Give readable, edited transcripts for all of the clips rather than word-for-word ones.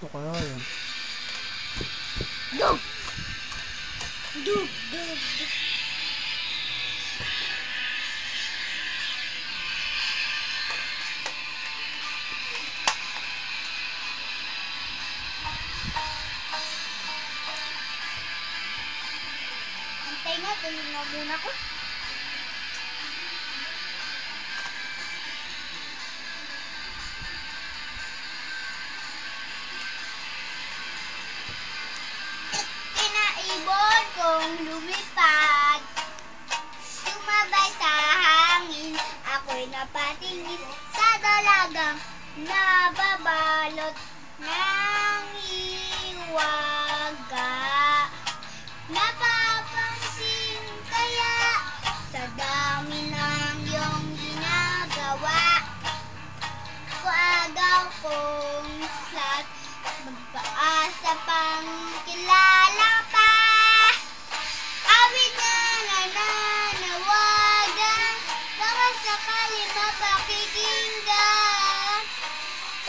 kaya yun? Dug! Dug! Dug! Antay nga, tulog na muna ko. Ibon kong lumipad, sumabay sa hangin, ako'y napatingin sa dalagang nababalot ng hiwaga. Napapansin kaya sa dami ng iyong ginagawa, kuagaw kong slat, magpaasa pang kilala pa. Awit na nananawagan, baka sakali mapakikinggan.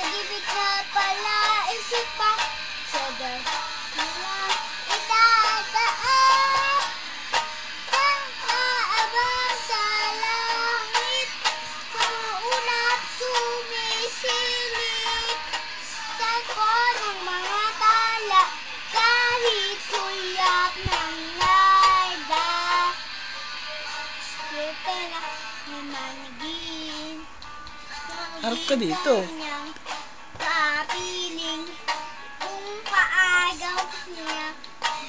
Pag-ibig na pala isipan, sa dahilan itadaan. Nakaabang sa langit, maulap sumisilip, sa ng mga tala, kahit sulap ng larda. Swerte na may manigin, Harap ka dito. kapiling, kung paagaw niya,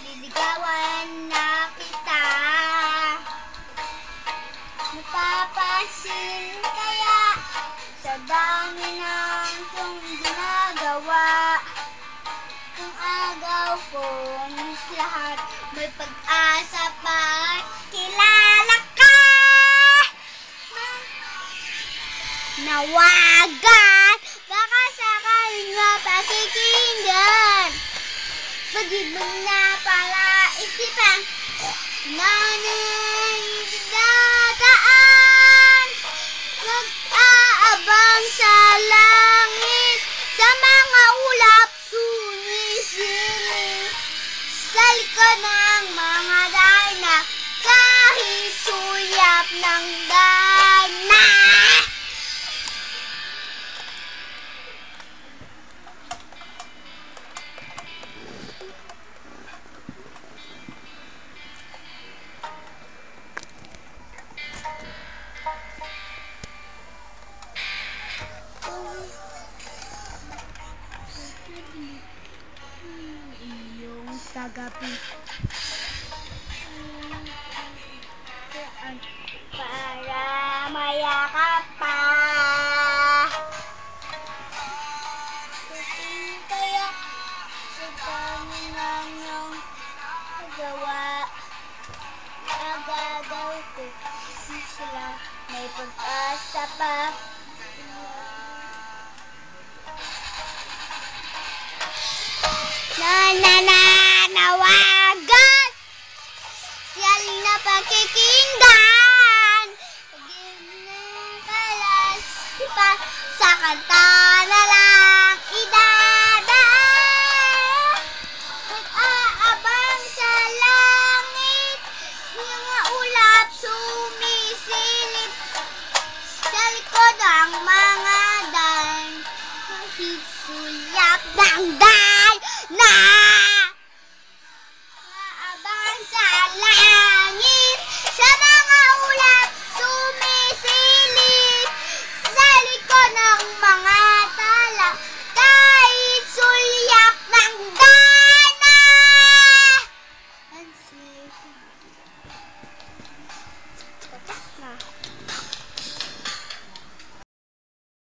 liligawan na kita. Napapansin kaya sa dami ng iyong ginagawa, kung agaw kong lahat, may pag-asa pa, kilala ka. Nawagan, baka sakaling mapakikinggan. Pag-ibig na pala isipan, dadaan. Nag-aabang sa langit, sa mga ulap sumisilip, sa likod ng mga dana, kahit sulap ng dana. Iyong sagapi para mayakap pa. Kaya sa dami ng iyong nagawa, agagaw ko sila, may pag-asa pa. Nananawagan, siyal na pakikinggan. Pag-ibig na kalas pa, sa kanta na lang idadaan. Nag-aabang sa langit, mga ulap sumisilip, sa likod ang mga dan, kahit sulap ng dan.